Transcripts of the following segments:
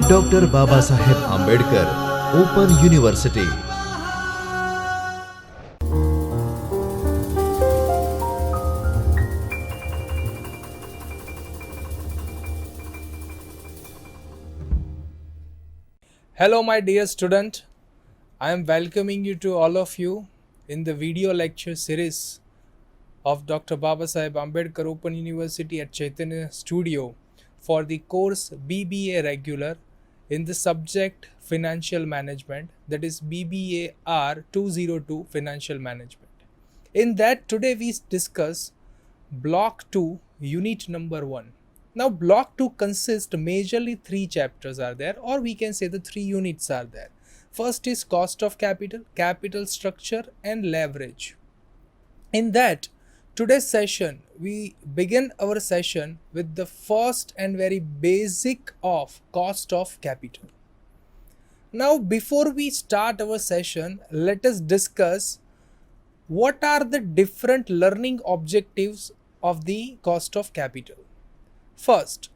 Doctor Babasaheb Ambedkar open university. Hello my dear student, I am welcoming you to all of you in the video lecture series of Dr. Babasaheb Ambedkar Open University at Chaitanya Studio for the course BBA Regular in the subject Financial Management, that is BBAR-202 Financial Management. In that today we discuss Block 2 Unit number 1. Now Block 2 consists majorly 3 chapters are there, or we can say the 3 units are there. First is cost of capital, capital structure and leverage. In that today's session we begin our session with the first and very basic of cost of capital. Now before we start our session, let us discuss what are the different learning objectives of the cost of capital. First,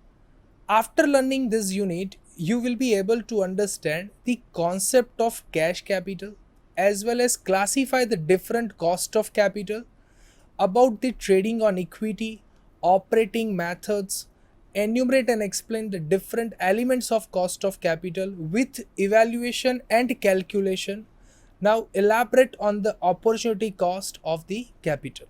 after learning this unit, you will be able to understand the concept of cash capital as well as classify the different cost of capital, about the trading on equity, operating methods, enumerate and explain the different elements of cost of capital with evaluation and calculation. Now elaborate on the opportunity cost of the capital.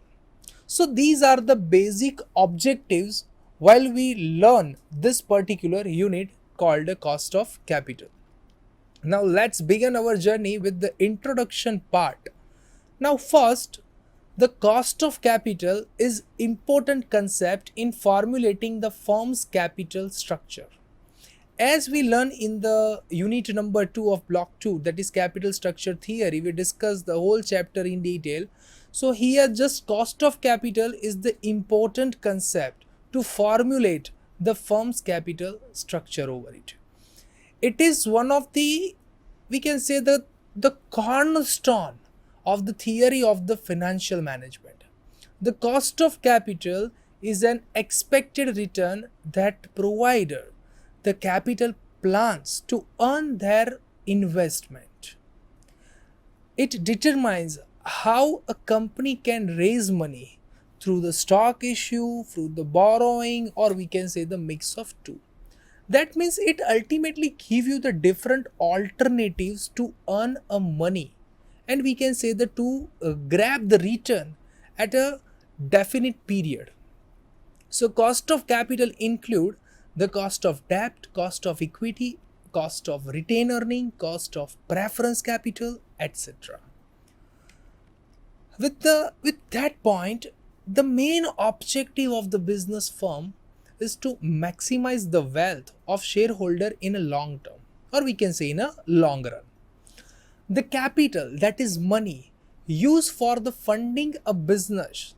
So these are the basic objectives while we learn this particular unit called the cost of capital. Now let's begin our journey with the introduction part. Now first, the cost of capital is important concept in formulating the firm's capital structure. As we learn in the unit number 2 of block 2, that is capital structure theory, we discuss the whole chapter in detail. So here just cost of capital is the important concept to formulate the firm's capital structure over it. It is one of the, we can say, the cornerstone of the theory of the financial management. The cost of capital is an expected return that provider the capital plans to earn their investment. It determines how a company can raise money through the stock issue, through the borrowing, or we can say the mix of two. That means it ultimately gives you the different alternatives to earn a money, and we can say the to grab the return at a definite period. So cost of capital include the cost of debt, cost of equity, cost of retained earning, cost of preference capital, etc. With that point, the main objective of the business firm is to maximize the wealth of shareholder in a long term, or we can say in a long run. The capital, that is money, used for the funding a business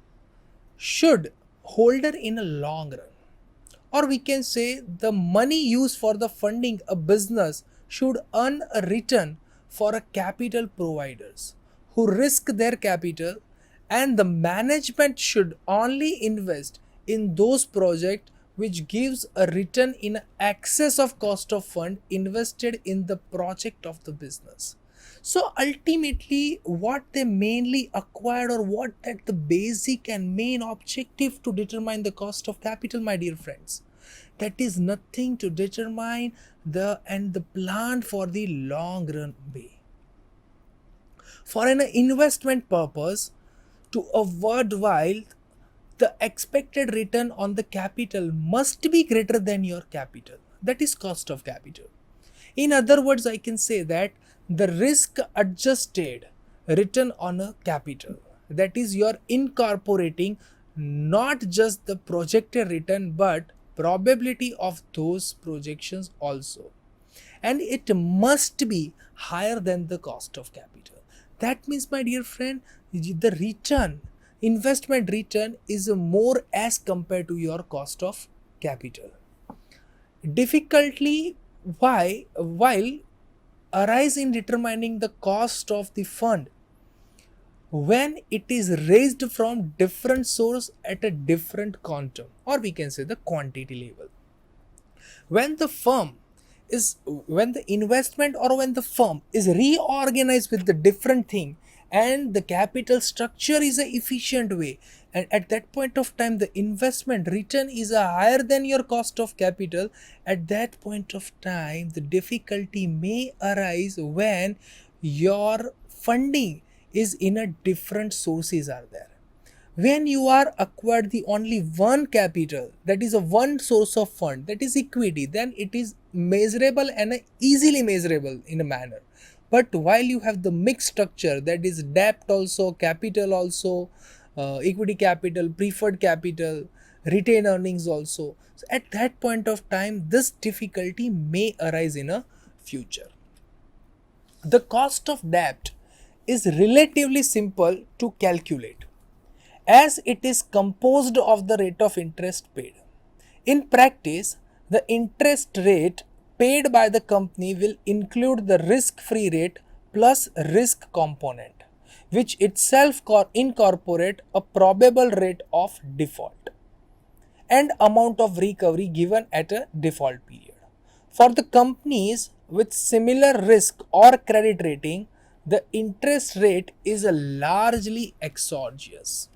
should holder in a long run, or we can say the money used for the funding a business should earn a return for a capital providers who risk their capital, and the management should only invest in those projects which gives a return in excess of cost of fund invested in the project of the business. So ultimately what they mainly acquired, or what that the basic and main objective to determine the cost of capital, my dear friends, that is nothing to determine the plan for the long run way. For an investment purpose, to avoid while the expected return on the capital must be greater than your capital, that is cost of capital. In other words, I can say that the risk adjusted return on a capital, that is you are incorporating not just the projected return but probability of those projections also, and it must be higher than the cost of capital. That means, my dear friend, the return, investment return is more as compared to your cost of capital. Difficulty while arise in determining the cost of the fund when it is raised from different source at a different quantum, or we can say the quantity level. When the firm when the investment or when the firm is reorganized with the different thing, and the capital structure is a efficient way, and at that point of time the investment return is a higher than your cost of capital, at that point of time the difficulty may arise when your funding is in a different sources are there. When you are acquired the only one capital, that is a one source of fund, that is equity, then it is measurable and easily measurable in a manner. But while you have the mixed structure, that is debt also, capital also, equity capital, preferred capital, retained earnings also, so at that point of time this difficulty may arise in a future. The cost of debt is relatively simple to calculate, as it is composed of the rate of interest paid. In practice, the interest rate paid by the company will include the risk-free rate plus risk component, which itself incorporate a probable rate of default and amount of recovery given at a default period. For the companies with similar risk or credit rating, the interest rate is largely exogenous.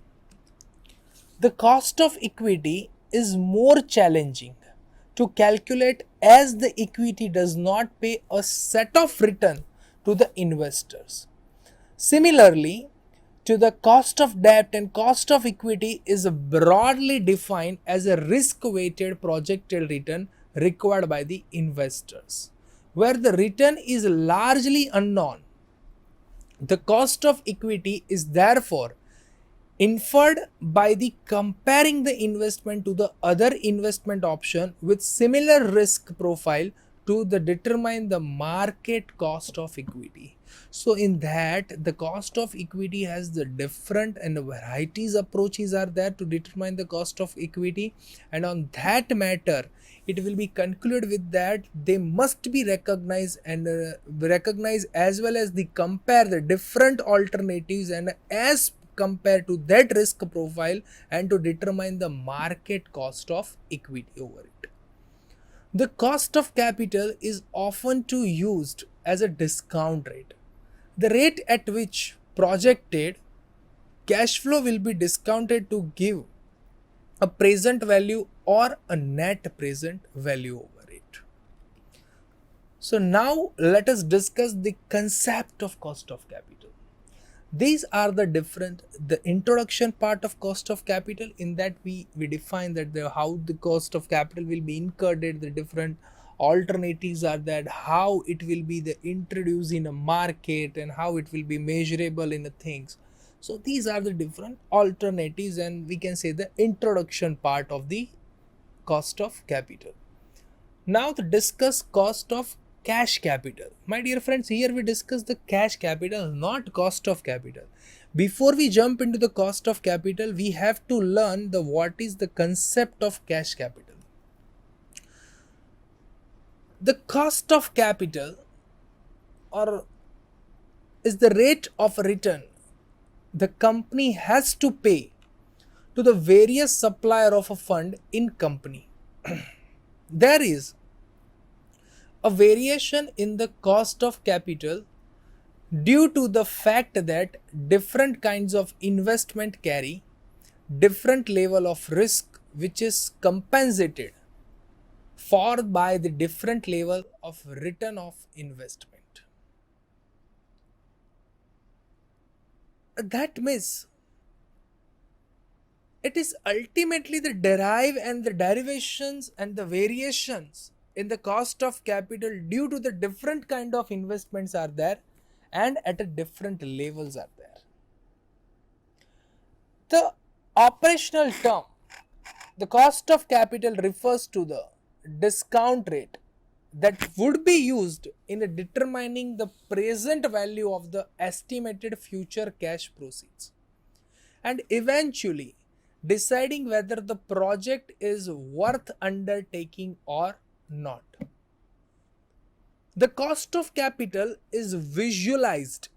The cost of equity is more challenging to calculate, as the equity does not pay a set of return to the investors. Similarly, to the cost of debt and cost of equity is broadly defined as a risk-weighted projected return required by the investors, where the return is largely unknown. The cost of equity is therefore inferred by the comparing the investment to the other investment option with similar risk profile to determine the market cost of equity. So in that, the cost of equity has the different and varieties approaches are there to determine the cost of equity, and on that matter it will be concluded with that they must be recognized and recognized as well as the compare the different alternatives and as compared to that risk profile and to determine the market cost of equity over it. The cost of capital is often too used as a discount rate, the rate at which projected cash flow will be discounted to give a present value or a net present value over it. So now let us discuss the concept of cost of capital. These are the introduction part of cost of capital. In that we define that how the cost of capital will be incurred, the different alternatives are that, how it will be introduced in a market and how it will be measurable in the things. So these are the different alternatives, and we can say the introduction part of the cost of capital. Now to discuss cost of cash capital. My dear friends, here we discuss the cash capital, not cost of capital. Before we jump into the cost of capital, we have to learn what is the concept of cash capital. The cost of capital is the rate of return the company has to pay to the various supplier of a fund in company. There is a variation in the cost of capital due to the fact that different kinds of investment carry different level of risk, which is compensated for by the different level of return of investment. That means it is ultimately the derive and the derivations and the variations in the cost of capital due to the different kind of investments are there and at a different levels are there. The operational term, the cost of capital, refers to the discount rate that would be used in determining the present value of the estimated future cash proceeds and eventually deciding whether the project is worth undertaking or not. The cost of capital is visualized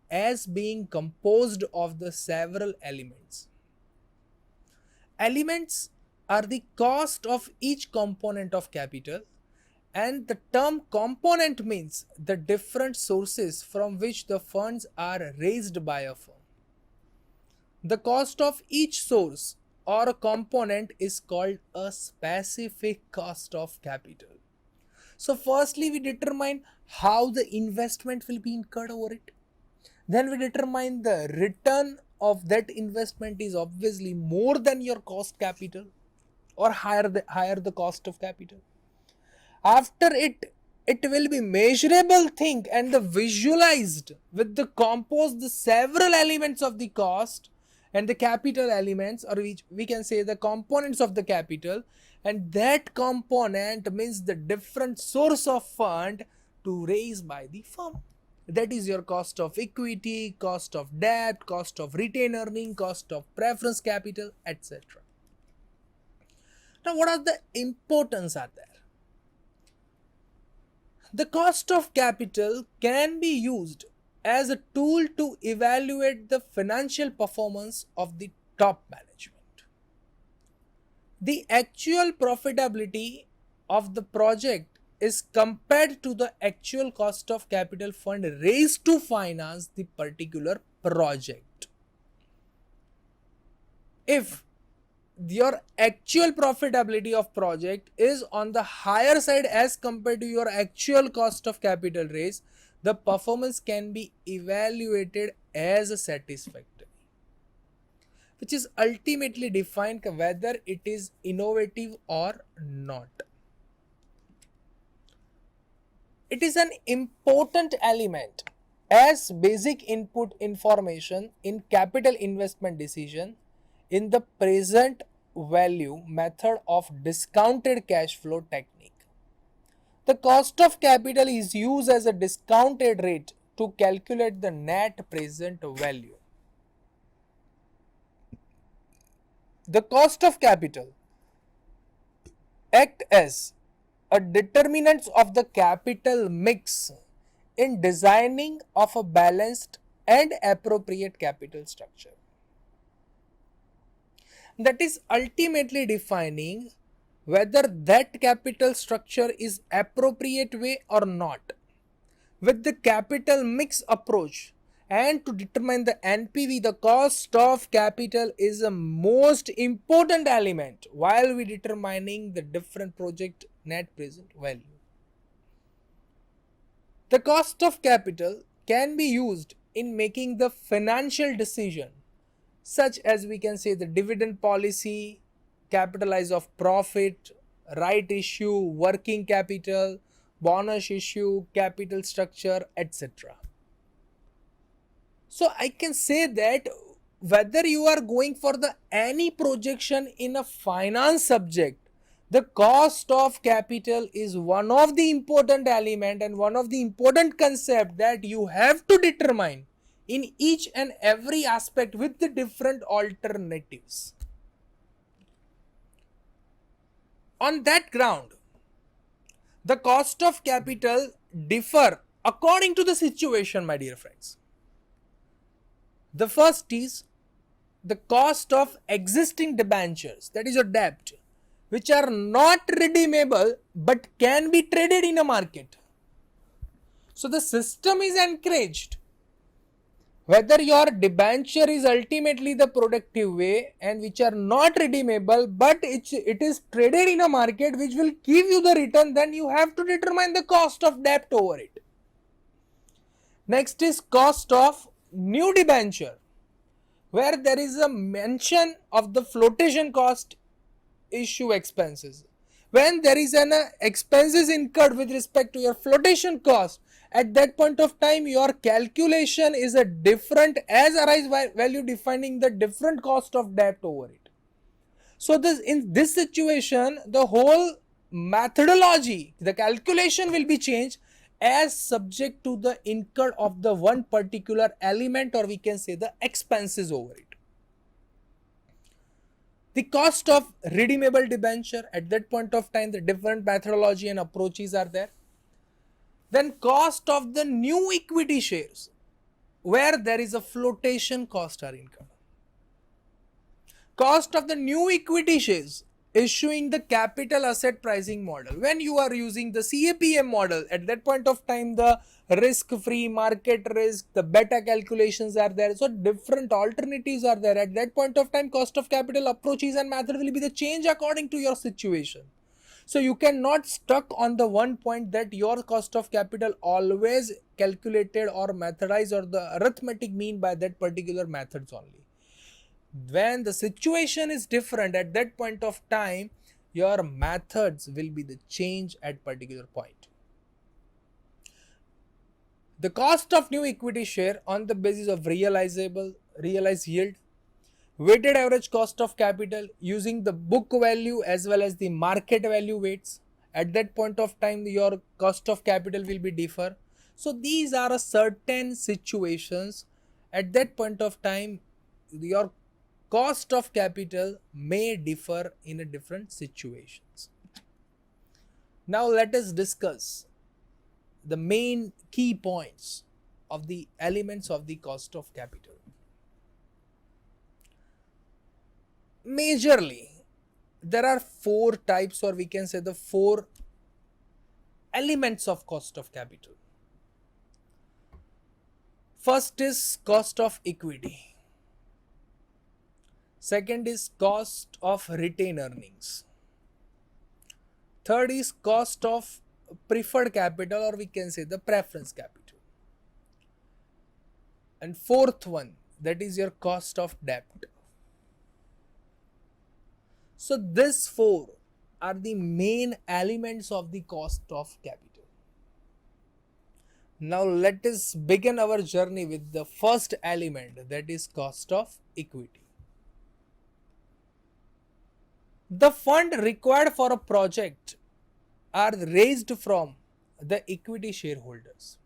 as being composed of the several elements. Elements are the cost of each component of capital, and the term component means the different sources from which the funds are raised by a firm. The cost of each source or a component is called a specific cost of capital. So firstly we determine how the investment will be incurred over it. Then we determine the return of that investment is obviously more than your cost capital or higher the cost of capital. After it will be measurable thing and the visualized with the composed the several elements of the cost and the capital elements, or which we can say the components of the capital, and that component means the different source of fund to raise by the firm. That is your cost of equity, cost of debt, cost of retained earning, cost of preference capital, etc. Now what are the importance are there? The cost of capital can be used as a tool to evaluate the financial performance of the top management. The actual profitability of the project is compared to the actual cost of capital fund raised to finance the particular project. If your actual profitability of project is on the higher side as compared to your actual cost of capital raise, the performance can be evaluated as a satisfactory, which is ultimately defined whether it is innovative or not. It is an important element as basic input information in capital investment decision in the present value method of discounted cash flow technique. The cost of capital is used as a discounted rate to calculate the net present value. The cost of capital act as a determinant of the capital mix in designing of a balanced and appropriate capital structure. That is ultimately defining whether that capital structure is appropriate way or not. With the capital mix approach and to determine the NPV, the cost of capital is a most important element while we determining the different project net present value. The cost of capital can be used in making the financial decision, such as we can say the dividend policy, capitalize of profit, right issue, working capital, bonus issue, capital structure, etc. So I can say that whether you are going for the any projection in a finance subject, the cost of capital is one of the important element and one of the important concept that you have to determine in each and every aspect with the different alternatives. On that ground, the cost of capital differ according to the situation, my dear friends. The first is the cost of existing debentures, that is your debt, which are not redeemable but can be traded in a market. So the system is encouraged whether your debenture is ultimately the productive way and which are not redeemable but it is traded in a market which will give you the return, then you have to determine the cost of debt over it. Next is cost of new debenture, where there is a mention of the flotation cost issue expenses. When there is an expenses incurred with respect to your flotation cost, at that point of time your calculation is a different as arise value defining the different cost of debt over it. So in this situation the whole methodology, the calculation will be changed as subject to the incurred of the one particular element, or we can say the expenses over it. The cost of redeemable debenture, at that point of time the different methodology and approaches are there. Then cost of the new equity shares, where there is a flotation cost are incurred. Cost of the new equity shares issuing the capital asset pricing model. When you are using the CAPM model, at that point of time, the risk free market risk, the beta calculations are there. So different alternatives are there. At that point of time, cost of capital approaches and method will be the change according to your situation. So you cannot stuck on the one point that your cost of capital always calculated or methodized or the arithmetic mean by that particular methods only. When the situation is different, at that point of time your methods will be the change at particular point. The cost of new equity share on the basis of realized yield, weighted average cost of capital using the book value as well as the market value weights. At that point of time your cost of capital will be differ. So these are a certain situations. At that point of time your cost of capital may differ in a different situations. Now let us discuss the main key points of the elements of the cost of capital. Majorly there are four types, or we can say the four elements of cost of capital. First is cost of equity. Second is cost of retained earnings. Third is cost of preferred capital, or we can say the preference capital. And fourth one, that is your cost of debt. So these four are the main elements of the cost of capital. Now let us begin our journey with the first element, that is cost of equity. The fund required for a project are raised from the equity shareholders,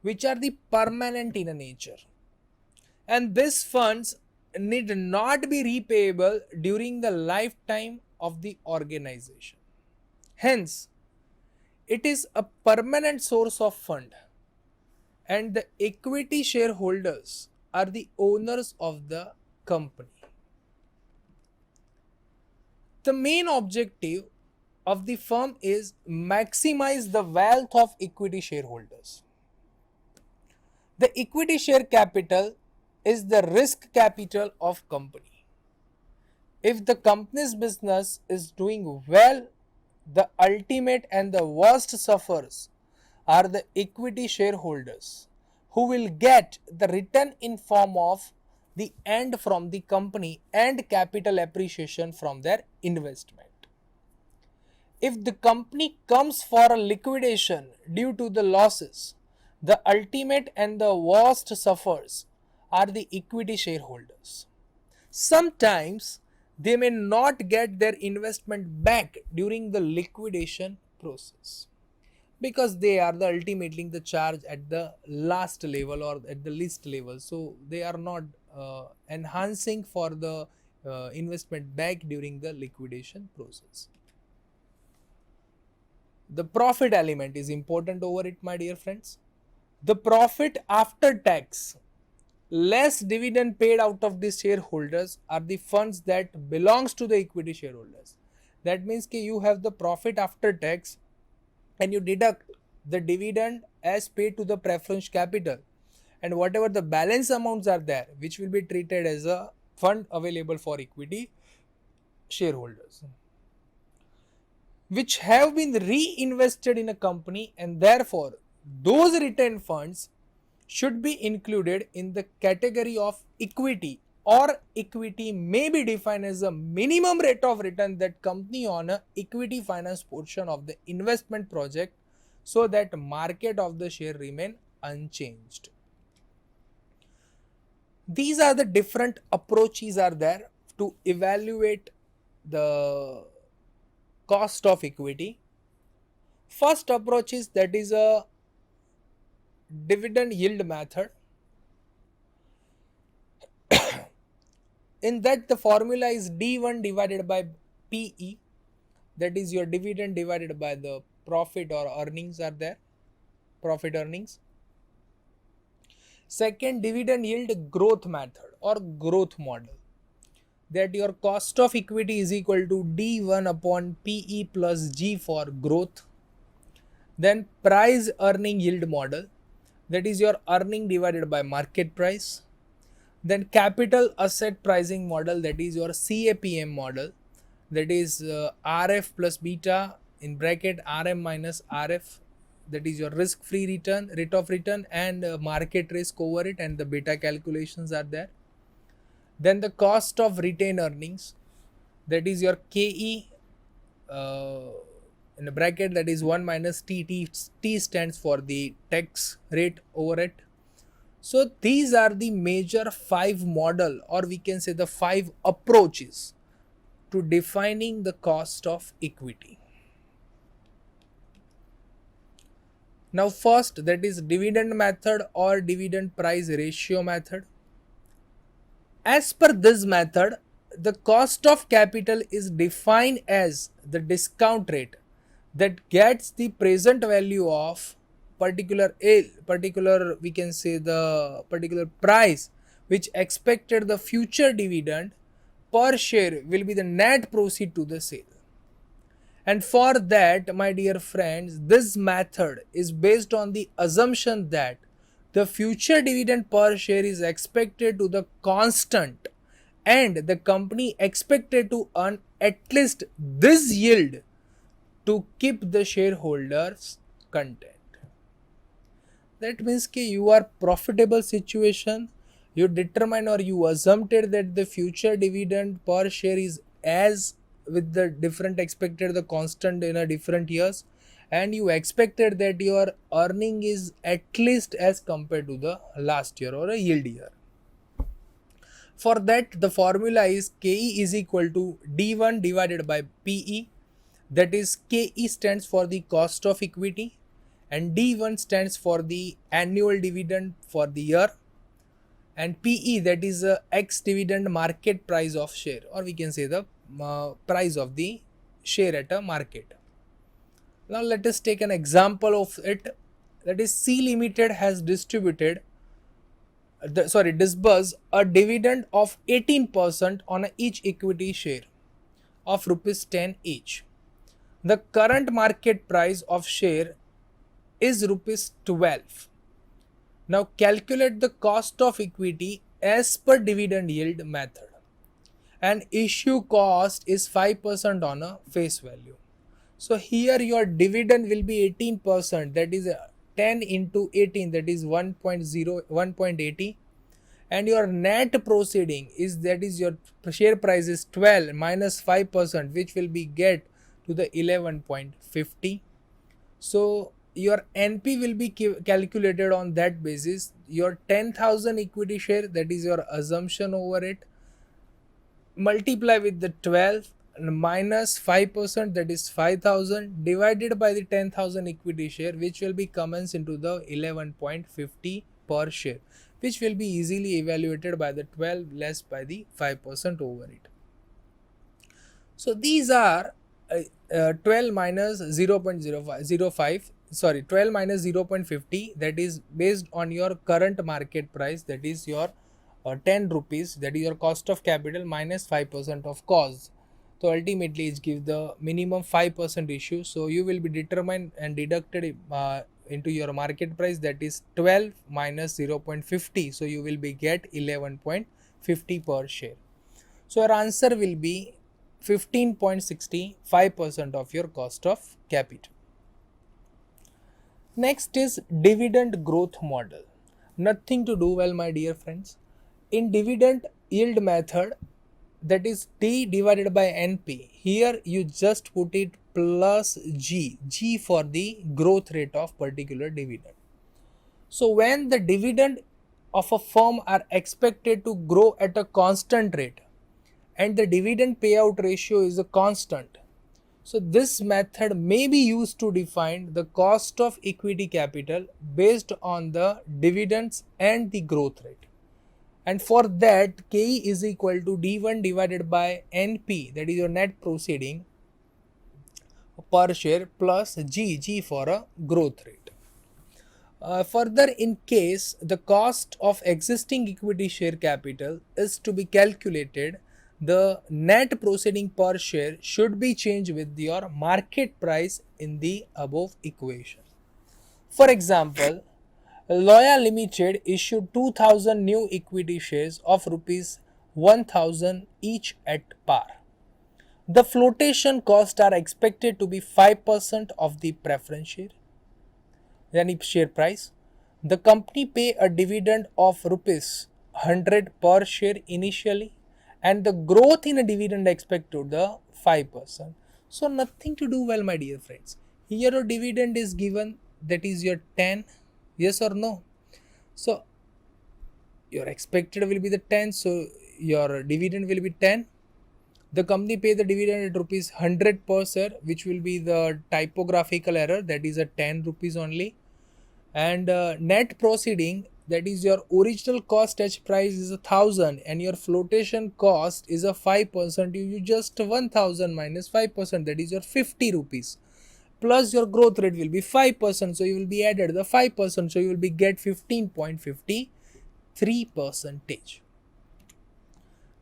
which are the permanent in nature, and these funds need not be repayable during the lifetime of the organization. Hence, it is a permanent source of fund, and the equity shareholders are the owners of the company. The main objective of the firm is maximize the wealth of equity shareholders. The equity share capital is the risk capital of company. If the company's business is doing well, the ultimate and the worst sufferers are the equity shareholders, who will get the return in form of the end from the company and capital appreciation from their investment. If the company comes for a liquidation due to the losses, the ultimate and the worst sufferers are the equity shareholders. Sometimes they may not get their investment back during the liquidation process, because they are the ultimately the charge at the last level or at the least level, so they are not enhancing for the investment back during the liquidation process. The profit element is important over it, my dear friends. The profit after tax less dividend paid out of the shareholders are the funds that belongs to the equity shareholders. That means that you have the profit after tax and you deduct the dividend as paid to the preference capital, and whatever the balance amounts are there, which will be treated as a fund available for equity shareholders, which have been reinvested in a company, and therefore those retained funds should be included in the category of equity, or equity may be defined as a minimum rate of return that company on a equity finance portion of the investment project, so that market of the share remain unchanged. These are the different approaches are there to evaluate the cost of equity. First approach is that is a dividend yield method. In that the formula is D1 divided by PE, that is your dividend divided by the profit or earnings are there, profit earnings. Second, dividend yield growth method or growth model. that your cost of equity is equal to D1 upon PE plus G for growth. Then price earning yield model, that is your earning divided by market price. Then capital asset pricing model, that is your CAPM model, that is RF plus beta in bracket RM minus RF, that is your risk free return, rate of return, and market risk over it, and the beta calculations are there. Then the cost of retained earnings, that is your KE in a bracket, that is 1 minus T stands for the tax rate over it. So these are the major 5 model, or we can say the 5 approaches to defining the cost of equity. Now first, that is dividend method or dividend price ratio method. As per this method, the cost of capital is defined as the discount rate that gets the present value of particular we can say the particular price which expected the future dividend per share will be the net proceed to the sale. And for that, my dear friends, this method is based on the assumption that the future dividend per share is expected to the constant and the company expected to earn at least this yield to keep the shareholders content. That means that you are profitable situation, you determine or you assumed that the future dividend per share is as with the different expected the constant in a different years, and you expected that your earning is at least as compared to the last year or a yield year. For that, the formula is KE is equal to D1 divided by PE, that is KE stands for the cost of equity and D1 stands for the annual dividend for the year, and PE, that is X dividend market price of share, or we can say the price of the share at a market. Now let us take an example of it. That is C Limited has disbursed a dividend of 18% on each equity share of rupees 10 each. The current market price of share is rupees 12. Now calculate the cost of equity as per dividend yield method, and issue cost is 5% on a face value. So here your dividend will be 18%, that is 10 into 18, that is 1.80, and your net proceeding is, that is your share price is 12 minus 5%, which will be get to the 11.50. So your NP will be calculated on that basis. Your 10,000 equity share, that is your assumption over it, multiply with the 12 minus 5%, that is 5,000, divided by the 10,000 equity share, which will be comments into the 11.50 per share, which will be easily evaluated by the 12 less by the 5% over it. So these are 12 minus 0.05, sorry, 12 minus 0.50, that is based on your current market price, that is your 10 rupees, that is your cost of capital minus 5% of cost. So ultimately it gives the minimum 5% issue. So you will be determined and deducted into your market price, that is 12 minus 0.50. So you will be get 11.50 per share. So your answer will be 15.65% of your cost of capital. Next is dividend growth model. Nothing to do, well, my dear friends. In dividend yield method, that is D divided by NP. Here you just put it plus G for the growth rate of particular dividend. So when the dividend of a firm are expected to grow at a constant rate and the dividend payout ratio is a constant, so this method may be used to define the cost of equity capital based on the dividends and the growth rate. And for that, KE is equal to D1 divided by NP, that is your net proceeding per share, plus G for a growth rate. Further, in case the cost of existing equity share capital is to be calculated, the net proceeding per share should be changed with your market price in the above equation. For example, Loya Limited issued 2000 new equity shares of rupees 1000 each at par. The flotation costs are expected to be 5% of the preference share, yani share price. The company pay a dividend of rupees 100 per share initially, and the growth in a dividend expected the 5%. So nothing to do, well, my dear friends. Here a dividend is given, that is your 10, yes or no. So your expected will be the 10, so your dividend will be 10. The company pay the dividend at rupees 100 per share, which will be the typographical error, that is a 10 rupees only. And net proceeding, that is your original cost edge price is 1000 and your flotation cost is a 5%. You just 1000 minus 5%, that is your 50 rupees, plus your growth rate will be 5%, so you will be added the 5%, so you will be get 15.53 percentage.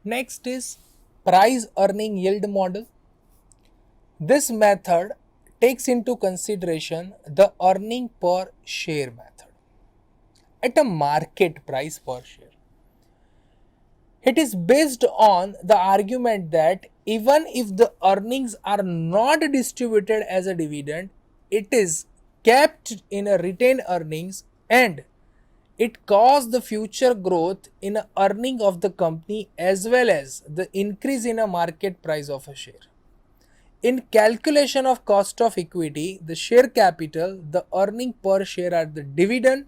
Next is price earning yield model. This method takes into consideration the earning per share method at a market price per share. It is based on the argument that even if the earnings are not distributed as a dividend, it is kept in a retained earnings and it caused the future growth in a earning of the company as well as the increase in a market price of a share. In calculation of cost of equity, the share capital, the earning per share are the dividend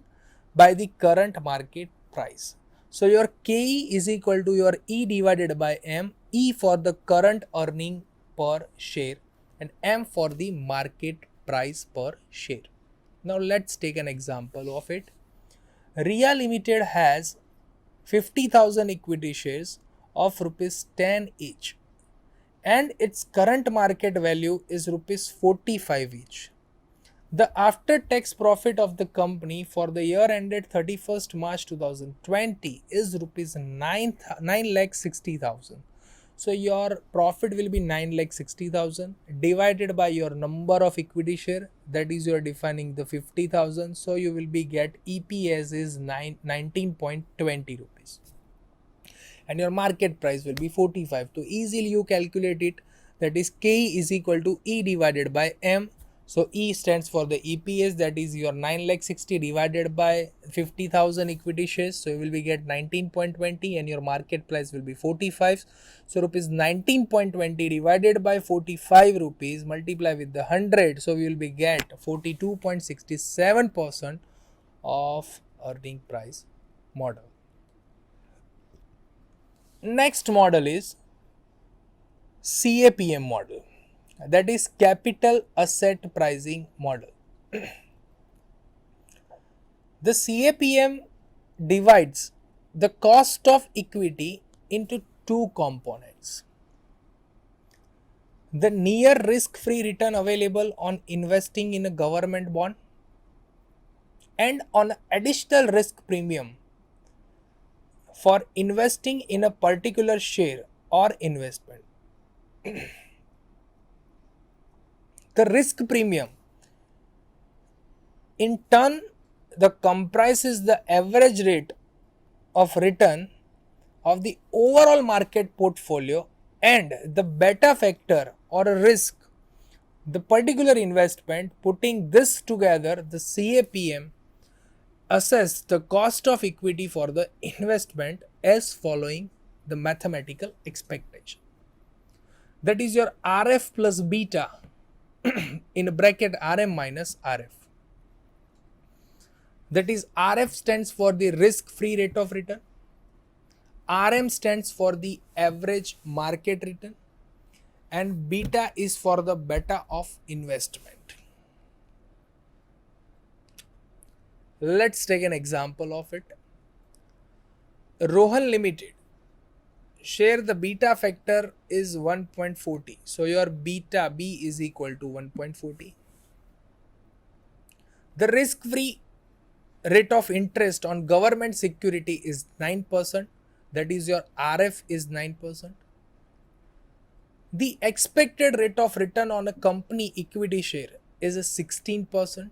by the current market price. So your KE is equal to your E divided by M, E for the current earning per share and M for the market price per share. Now let's take an example of it. Ria Limited has 50,000 equity shares of rupees 10 each and its current market value is rupees 45 each. The after tax profit of the company for the year ended 31st March 2020 is rupees 9,60,000. So your profit will be 9,60,000 divided by your number of equity share, that is you are defining the 50,000, so you will be get EPS is 19.20 rupees and your market price will be 45. To easily you calculate it, that is K is equal to E divided by M. So E stands for the EPS, that is your 9,60,000 divided by 50,000 equity shares. So you will be get 19.20 and your market price will be 45. So rupees 19.20 divided by 45 rupees multiply with the 100. So we will be get 42.67% of earning price model. Next model is CAPM model, that is capital asset pricing model. The CAPM divides the cost of equity into two components: the near risk-free return available on investing in a government bond and on additional risk premium for investing in a particular share or investment. The risk premium in turn the comprises the average rate of return of the overall market portfolio and the beta factor or a risk the particular investment. Putting this together, the CAPM assess the cost of equity for the investment as following the mathematical expectation, that is your RF plus beta in bracket RM minus RF. That is RF stands for the risk free rate of return, RM stands for the average market return and beta is for the beta of investment. Let's take an example of it. Rohan Limited share the beta factor is 1.40, so your beta B is equal to 1.40. The risk free rate of interest on government security is 9%, that is your RF is 9%. The expected rate of return on a company equity share is a 16%.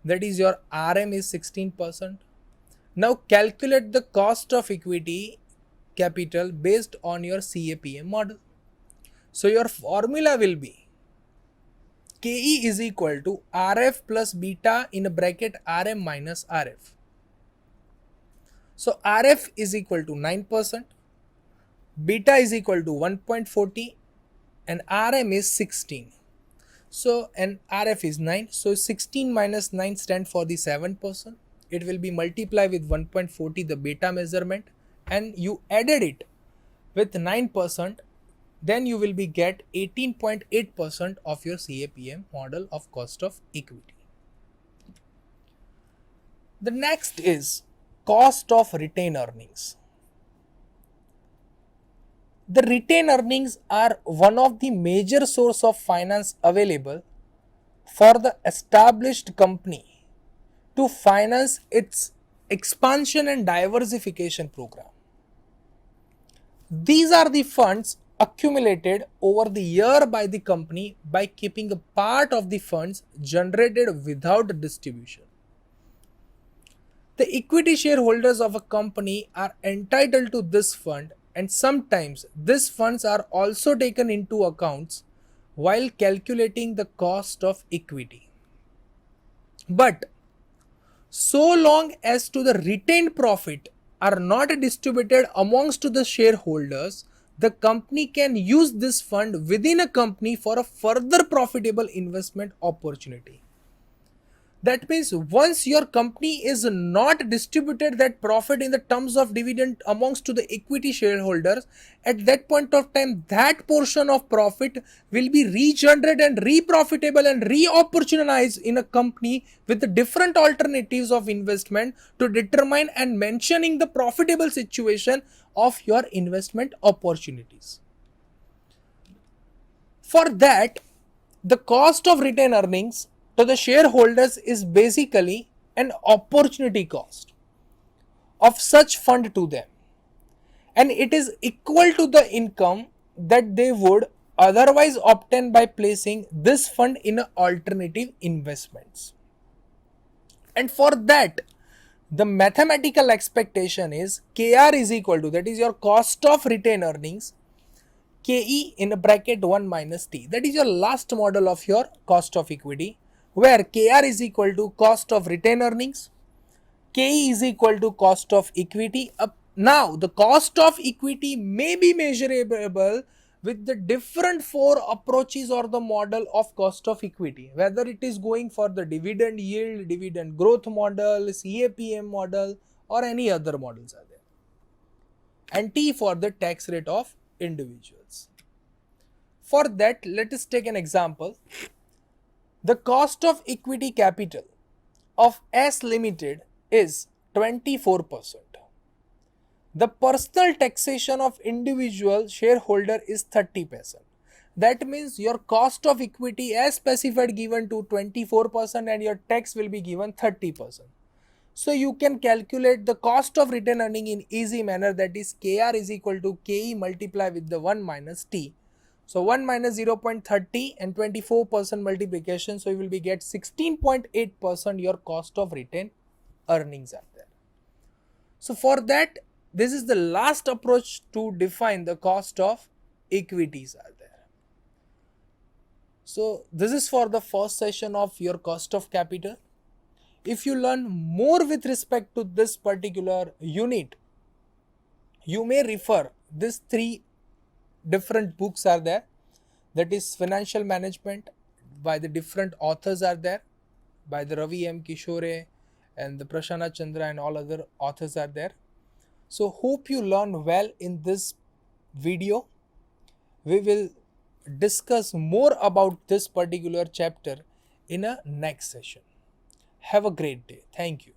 That is, your RM is 16%. Now calculate the cost of equity capital based on your CAPM model. So your formula will be KE is equal to RF plus beta in a bracket RM minus RF. So RF is equal to 9%, beta is equal to 1.40 and RM is 16. So and RF is 9. So 16 minus 9 stand for the 7%. It will be multiplied with 1.40 the beta measurement, and you added it with 9%, then you will be get 18.8% of your CAPM model of cost of equity. The next is cost of retained earnings. The retained earnings are one of the major source of finance available for the established company to finance its expansion and diversification program. These are the funds accumulated over the year by the company by keeping a part of the funds generated without distribution. The equity shareholders of a company are entitled to this fund, and sometimes these funds are also taken into accounts while calculating the cost of equity. But so long as to the retained profit are not distributed amongst the shareholders, the company can use this fund within a company for a further profitable investment opportunity. That means once your company is not distributed that profit in the terms of dividend amongst to the equity shareholders, at that point of time that portion of profit will be regenerated and re-profitable and re-opportunized in a company with the different alternatives of investment to determine and mentioning the profitable situation of your investment opportunities. For that, the cost of retained earnings to the shareholders is basically an opportunity cost of such fund to them, and it is equal to the income that they would otherwise obtain by placing this fund in alternative investments. And for that, the mathematical expectation is KR is equal to, that is your cost of retained earnings, KE in a bracket 1 minus T. That is your last model of your cost of equity, where KR is equal to cost of retained earnings, KE is equal to cost of equity. Now, the cost of equity may be measurable with the different 4 approaches or the model of cost of equity, whether it is going for the dividend yield, dividend growth model, CAPM model, or any other models are there. And T for the tax rate of individuals. For that, let us take an example. The cost of equity capital of S Limited is 24%. The personal taxation of individual shareholder is 30%. That means your cost of equity as specified given to 24% and your tax will be given 30%. So you can calculate the cost of retained earning in easy manner, that is KR is equal to KE multiplied with the 1 minus T. So 1 minus 0.30 and 24% multiplication, so you will be get 16.8% your cost of retained earnings are there. So for that, this is the last approach to define the cost of equities are there. So this is for the first session of your cost of capital. If you learn more with respect to this particular unit, you may refer these 3 different books are there, that is Financial Management by the different authors are there, by the Ravi M. Kishore and the Prasanna Chandra and all other authors are there. So hope you learn well in this video. We will discuss more about this particular chapter in a next session. Have a great day. Thank you.